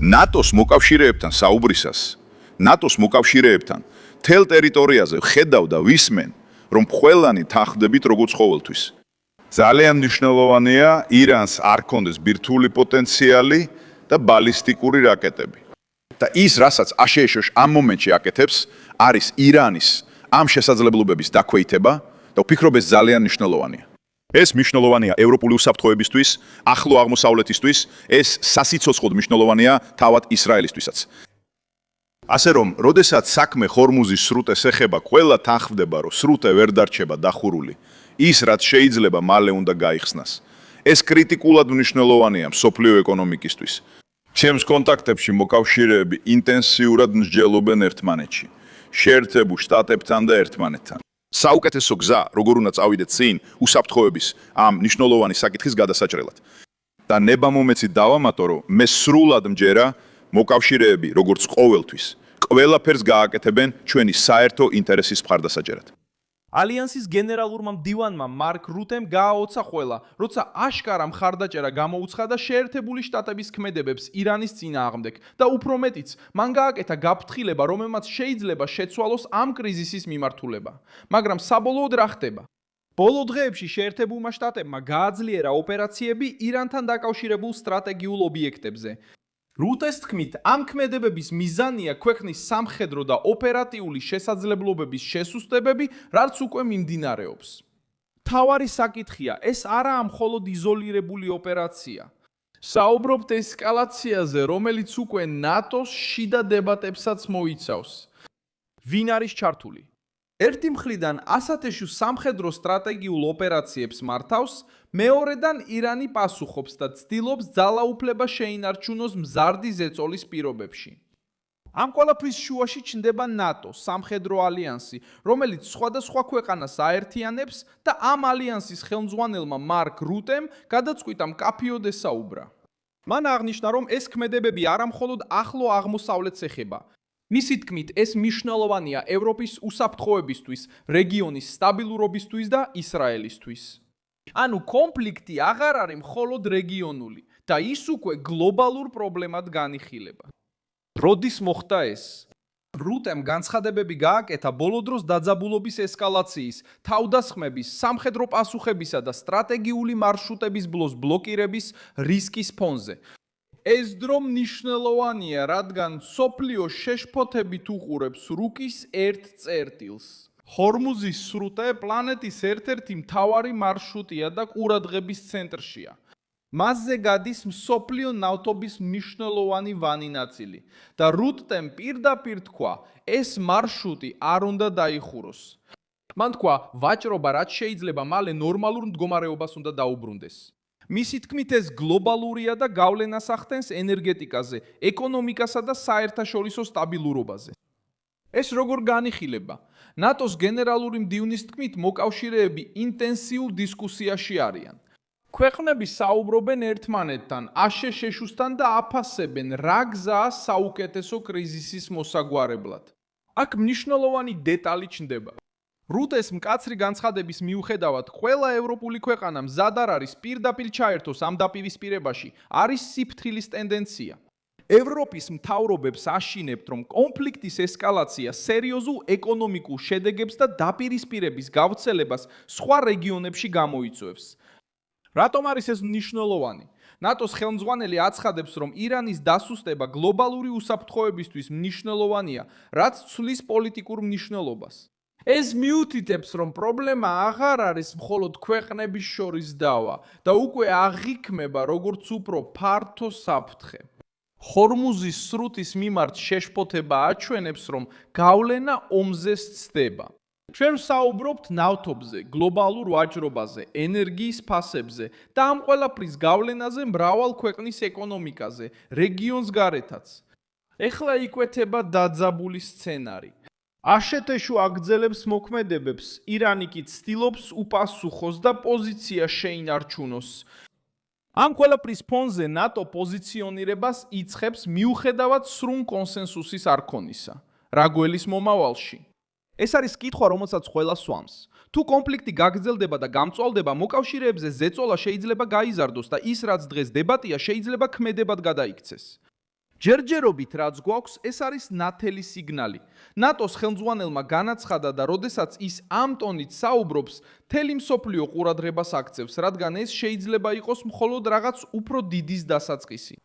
ნატოს მოკავშირეებთან საუბრისას, ნატოს მოკავშირეებთან თელ ტერიტორიაზე ხედავ და ვისმენ, რომ ყველანი თანხმდებით როგორც ყოველთვის. ძალიან მნიშვნელოვანია ირანს არ ქონდეს ბირთვული პოტენციალი და ბალისტიკური რაკეტები. და ის, რასაც აშშ ამ მომენტში აკეთებს, არის ირანის ამ შესაძლებლობების დაქვეითება და ვფიქრობ ეს ძალიან მნიშვნელოვანია. ეს მნიშვნელოვანია ევროპული უსაფრთხოებისთვის, ახლო აღმოსავლეთისთვის, ეს სასიცოცხლოდ მნიშვნელოვანია თავად ისრაელისთვისაც. ასე რომ, როდესაც საქმე ხორმუზის სრუტეს ეხება, ყველა თანხმდება, რომ სრუტე ვერ დარჩება დახურული. ის, რაც შეიძლება მალე უნდა გაიხსნას. ეს კრიტიკულად მნიშვნელოვანია მსოფლიო ეკონომიკისთვის. ჩემს კონტაქტებში მოკავშირეები ინტენსიურად მსჯელობენ ერთმანეთში, შეერთებულ შტატებთან და ერთმანეთთან. საუკეთესო გზა, როგორ უნდა წავიდეთ წინ უსაფრთხოების ამ მნიშვნელოვანი საკითხის გადასაჭრელად. და ნებამომეცით დავამატო, რომ მე სრულად მჯერა მოკავშირეები, როგორც ყოველთვის, ყველაფერს გააკეთებენ ჩვენი საერთო ინტერესის მხარდასაჭერად. ალიანსის გენერალურმა მდივანმა მარკ რუტემ გააოცა ყველა, როცა აშკარა მხარდაჭერა გამოუცხადა შეერთებული შტატების ქმედებებს ირანის წინააღმდეგ და უფრო მეტიც, მან გააკეთა გაფრთხილება, რომელმაც შეიძლება შეცვალოს ამ კრიზისის მიმართულება. მაგრამ საბოლოოდ რა ხდება? ბოლო დღეებში შეერთებულმა შტატებმა გააძლიერა ოპერაციები ირანთან დაკავშირებულ სტრატეგიულ ობიექტებზე. რუტეს თქმით, ამ ქმედებების მიზანია ქვეყნის სამხედრო და ოპერატიული შესაძლებლობების შესუსტებები, რაც უკვე მიმდინარეობს. მთავარი საკითხია, ეს არაა მხოლოდ იზოლირებული ოპერაცია. საუბრობთ ესკალაციაზე, რომელიც უკვე ნატოს შიდა დებატებსაც მოიცავს. ვინ არის ჩართული? ერთი მხრიდან ასათეშუ სამხედრო სტრატეგიულ ოპერაციებს მართავს, მეორედან ირანი პასუხობს და ცდილობს ძალაუფლება შეინარჩუნოს მზარდი ზეწოლის პირობებში. ამ ყველაფრის შუაში ჩნდება ნატო, სამხედრო ალიანსი, რომელიც სხვადასხვა ქვეყანას აერთიანებს და ამ ალიანსის ხელმძღვანელმა მარკ რუტემ გადაწყვიტა მკაფიოდ ესაუბრა. მან აღნიშნა, რომ ეს ქმედებები არა მხოლოდ ახლო აღმოსავლეთს ეხება. მისი თქმით, ეს მნიშვნელოვანია ევროპის უსაფრთხოებისთვის, რეგიონის სტაბილურობისთვის და ისრაელისთვის. ანუ კონფლიქტი აღარ არის მხოლოდ რეგიონული და ის უკვე გლობალურ პრობლემად განიხილება. როდის მოხდა ეს? რუტემ განცხადებები გააკეთა ბოლო დროს დაძაბულობის ესკალაციის, თავდასხმების, სამხედრო პასუხებისა და სტრატეგიული მარშრუტების ბლოკირების რისკის ფონზე. ეს დრო მნიშვნელოვანია, რადგან მსოფლიო შეშფოთებით უყურებს რუკის ერთ წერტილს. ხორმუზის სრუტე პლანეტის ერთ-ერთი მთავარი მარშრუტია და ყურადღების ცენტრშია. მასზე გადის მსოფლიო ნავთობის მნიშვნელოვანი ვანი ნაწილი და რუტემ პირდაპირ თქვა, ეს მარშრუტი არ უნდა დაიხუროს. მან თქვა, ვაჭრობა რაც შეიძლება მალე ნორმალურ მდგომარეობას უნდა დაუბრუნდეს. მისი თქმით, ეს გლობალურია და გავლენას ახდენს ენერგეტიკაზე, ეკონომიკასა და საერთაშორისო სტაბილურობაზე. ეს როგორ განიხილება? ნატოს გენერალური მდივნის თქმით, მოკავშირეები ინტენსიურ დისკუსიაში არიან. ქვეყნები საუბრობენ ერთმანეთთან, აშშ-თან და აფასებენ, რა გზაა საუკეთესო კრიზისის მოსაგვარებლად. აქ მნიშვნელოვანი დეტალი ჩნდება. რუტეს მკაცრი განცხადების მიუხედავად, ყველა ევროპული ქვეყანა მზად არ არის პირდაპირ ჩაერთოს ამ დაპირისპირებაში, არის სიფრთხილის ტენდენცია. ევროპის მთავრობებს აშინებთ, რომ კონფლიქტის ესკალაცია სერიოზულ ეკონომიკურ შედეგებს და დაპირისპირების გავრცელებას სხვა რეგიონებში გამოიწვევს. რატომ არის ეს მნიშვნელოვანი? ნატოს ხელმძღვანელი აცხადებს, რომ ირანის დასუსტება გლობალური უსაფრთხოებისთვის მნიშვნელოვანია, რაც ცვლის პოლიტიკურ მნიშვნელობას. ეს მიუთითებს, რომ პრობლემა აღარ არის მხოლოდ ქვეყნების შორის დავა და უკვე აღიქმება როგორც უფრო ფართო საფრთხე. ხორმუზის სრუტის მიმართ შეშფოთება აჩვენებს, რომ გავლენა ომზე სცდება. ჩვენ ვსაუბრობთ ნავთობზე, გლობალურ ვაჭრობაზე, ენერგიის ფასებზე და ამ ყველაფრის გავლენაზე მრავალ ქვეყნის ეკონომიკაზე, რეგიონს გარეთაც. ეხლა იკვეთება დაძაბული სცენარი. აშშ აგრძელებს მოქმედებებს, ირანი კი ცდილობს უპასუხოს და პოზიცია შეინარჩუნოს. ამ ყველაფრის ფონზე ნატო პოზიციონირებას იწყებს მიუხედავად სრულ კონსენსუსის არ ქონისა. რა გველის მომავალში? ეს არის კითხვა, რომელსაც ყველა სვამს. თუ კონფლიქტი გაგრძელდება და გამწვალდება, მოკავშირეებზე ზეწოლა შეიძლება გაიზარდოს და ის, რაც დღეს დებატია, შეიძლება ქმედებად გადაიქცეს. ჯერჯერობით რაც გვაქვს, ეს არის ნათელი სიგნალი. ნატოს ხელმძღვანელმა განაცხადა და როდესაც ის ამ ტონით საუბრობს, მთელი მსოფლიო ყურადღებას აქცევს, რადგან ეს შეიძლება იყოს მხოლოდ რაღაც უფრო დიდის დასაწყისი.